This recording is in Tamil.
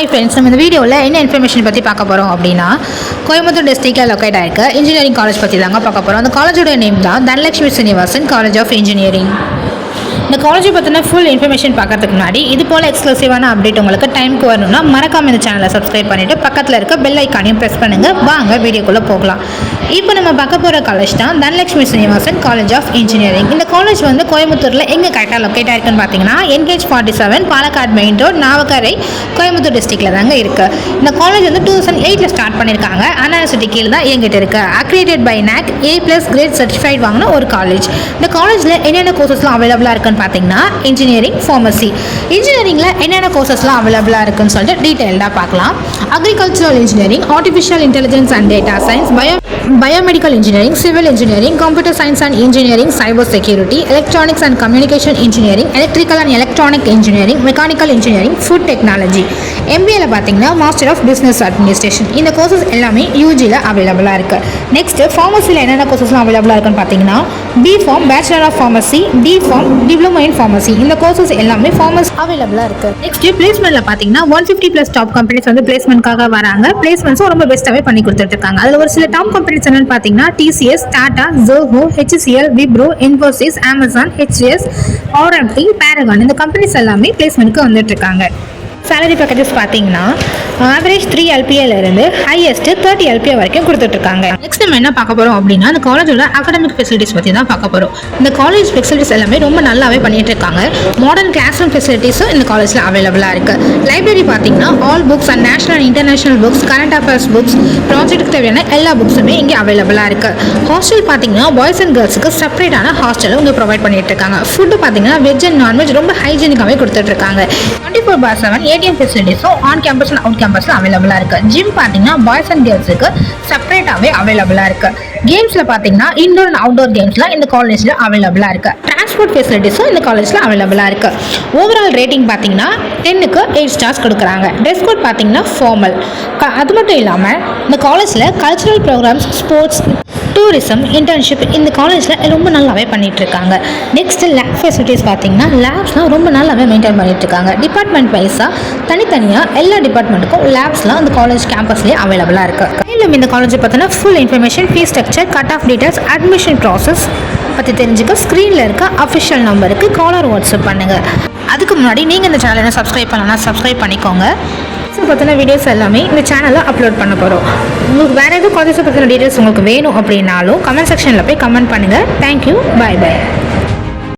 Hi friends, நம்ம இந்த வீடியோவில் என்ன இன்ஃபர்மேஷன் பற்றி பார்க்க போகிறோம் அப்படின்னா கோயம்புத்தூர் டிஸ்ட்ரிக்டில் லொக்கேட் ஆகிருக்க இன்ஜினியரிங் காலேஜ் பற்றி தாங்க பார்க்க போகிறோம். அந்த காலேஜோட நேம் தான் Dhanalakshmi Srinivasan college of engineering. இந்த காலேஜை பற்றின ஃபுல் இன்ஃபர்மேஷன் பார்க்கறதுக்கு முன்னாடி இது போல் எக்ஸ்க்ளூசிவான அப்டேட் உங்களுக்கு டைமுக்கு வரணும்னா மறக்காமல் இந்த சேனலை சப்ஸ்கிரைப் பண்ணிவிட்டு பக்கத்தில் இருக்க பெல் ஐக்கானையும் ப்ரெஸ் பண்ணுங்கள். வாங்க வீடியோக்குள்ளே போகலாம். இப்போ நம்ம பார்க்க போகிற காலேஜ் தான் Dhanalakshmi Srinivasan college of engineering. இந்த காலேஜ் வந்து கோயம்புத்தூரில் எங்கே கரெக்டாக லொக்கேட் ஆகிருக்குன்னு பார்த்தீங்கன்னா NH 47 Palakkad main road Navakkarai Coimbatore டிஸ்ட்ரிக்டில் தாங்க இருக்குது. இந்த காலேஜ் வந்து 2008 ஸ்டார்ட் பண்ணியிருக்காங்க. யூனிவர்சிட்டி கீழே தான் இயங்கிட்டு இருக்குது. Accredited by NAC A+ grade certified வாங்கின ஒரு காலேஜ். இந்த காலேஜில் என்னென்ன கோர்சஸ்லாம் அவைலபிளாக இருக்குன்னு பார்த்தீங்கன்னா இன்ஜினியரிங், ஃபார்மசி. இன்ஜினியரிங்கில் என்னென்ன கோர்சஸ்லாம் அவைலபிளாக இருக்குன்னு சொல்லிட்டு டீட்டெயில்டாக பார்க்கலாம். Agricultural engineering, artificial intelligence and data science, biomedical engineering, civil engineering, computer science and engineering, cyber security, electronics and communication engineering, electrical and electronic engineering, mechanical engineering, food technology. MBAல பார்த்தீங்கன்னா மாஸ்டர் ஆஃப் பிஸ்னஸ் அட்மினிஸ்ட்ரேஷன். இந்த கோர்சஸ் எல்லாமே UGல அவைலபிளாக இருக்குது. நெக்ஸ்ட் ஃபார்மசியில் என்னென்ன கோர்சஸ்லாம் அவைலபிளாக இருக்குன்னு பார்த்தீங்கன்னா B.Pharm bachelor of pharmacy, D.Pharm diploma in pharmacy. இந்த கோர்சஸ் எல்லாமே ஃபார்மசி அவைலபிளாக இருக்குது. நெக்ஸ்ட் பிளேஸ்மெண்ட்டில் பார்த்தீங்கன்னா 150+ டாப் கம்பெனிஸ் வந்து பிளேஸ்மெண்ட்காக வராங்க. பிளேஸ்மெண்ட்ஸும் ரொம்ப பெஸ்ட்டாகவே பண்ணி கொடுத்துட்ருக்காங்க. அதில் ஒரு சில டாப் கம்பெனிஸ் என்னன்னு பார்த்தீங்கன்னா TCS, Tata, Zoho, HCL, Wipro, Infosys, Amazon, HS, RMT, Paragon. இந்த கம்பெனிஸ் எல்லாமே பிளேஸ்மெண்ட்க்கு வந்துட்டு இருக்காங்க. சேலரி பேக்கேஜஸ் பார்த்தீங்கன்னா ஆவரேஜ் 3 LPA ஹையஸ்ட் 30 LPA வரைக்கும் கொடுத்துட்ருக்காங்க. நெக்ஸ்ட் நம்ம என்ன பார்க்க போகிறோம் அப்படின்னா இந்த காலேஜோட அகாடமிக் ஃபெசிலிட்டிஸ் பற்றி தான் பார்க்க போகிறோம். இந்த காலேஜ் ஃபெசிலிட்டிஸ் எல்லாமே ரொம்ப நல்லாவே பண்ணிட்டு இருக்காங்க. மாடர்ன் கிளாஸ் ரூம் ஃபெசிலிட்டிஸும் இந்த காலேஜில் அவைலபிளாக இருக்குது. லைப்ரரி பார்த்தீங்கன்னா all books and national and international books, current affairs books, ப்ராஜெக்ட்டுக்கு தேவையான எல்லா புக்ஸுமே இங்கே அவைலபிளாக இருக்குது. ஹாஸ்டல் பார்த்தீங்கன்னா பாய்ஸ் அண்ட் கேர்ள்ஸுக்கு செப்பரேட்டான ஹாஸ்டலும் இங்கே ப்ரொவைட் பண்ணிட்டு இருக்காங்க. ஃபுட்டு பார்த்தீங்கன்னா வெஜ் அண்ட் நான்வெஜ் ரொம்ப ஹைஜீனிக்காகவே கொடுத்துட்ருக்காங்க. 24/7 ATM ஃபெசிலிட்டிஸும் ஆன் கேம்பஸ் அண்ட் அவுட் கேம்பஸில் அவைலபிளாக இருக்குது. ஜிம் பார்த்தீங்கன்னா பாய்ஸ் அண்ட் கேர்ள்ஸுக்கு செப்பரேட்டாகவே அவைலபிளாக இருக்குது. கேம்ஸில் பார்த்தீங்கன்னா இன்டோர் அண்ட் அவுட்டோர் கேம்ஸ்லாம் இந்த காலேஜில் அவைலபிளாக இருக்குது. டிரான்ஸ்போர்ட் ஃபெசிலிட்டிஸும் இந்த காலேஜில் அவைலபிளாக இருக்குது. ஓவரால் ரேட்டிங் பார்த்தீங்கன்னா 10க்கு 8 ஸ்டார்ஸ் கொடுக்குறாங்க. ட்ரெஸ் கோட் பார்த்தீங்கன்னா ஃபார்மல். அது மட்டும் இல்லாமல் இந்த காலேஜில் cultural programs, sports, tourism, internship இந்த காலேஜில் ரொம்ப நல்லாவே பண்ணிகிட்ருக்காங்க. நெக்ஸ்ட்டு லேப் ஃபெசிலிட்டிஸ் பார்த்தீங்கன்னா லேப்ஸ்லாம் ரொம்ப நல்லாவே மெயின்டைன் பண்ணிகிட்ருக்காங்க. டிபார்ட்மெண்ட் வைஸாக தனித்தனியாக எல்லா டிபார்ட்மெண்ட்டுக்கும் லேப்ஸ்லாம் அந்த காலேஜ் கேம்பஸ்லேயே அவைலபிளாக இருக்குது. மேலும் இந்த காலேஜை பார்த்தீங்கன்னா full information, fees structure, cut off details, admission process பற்றி தெரிஞ்சுக்க ஸ்க்ரீனில் இருக்க அஃபிஷியல் நம்பருக்கு காலர் வாட்ஸ்அப் பண்ணுங்கள். அதுக்கு முன்னாடி நீங்கள் இந்த சேனலை சப்ஸ்கிரைப் பண்ணலாம், சப்ஸ்கிரைப் பண்ணிக்கோங்க. ஸோ பற்றின வீடியோஸ் எல்லாமே இந்த சேனலில் அப்லோட் பண்ண போகிறோம். உங்களுக்கு வேறு எதுவும் காலேஜை பற்றின டீட்டெயில்ஸ் உங்களுக்கு வேணும் அப்படின்னாலும் கமெண்ட் செக்ஷனில் போய் கமெண்ட் பண்ணுங்கள். தேங்க்யூ, பாய் பாய்.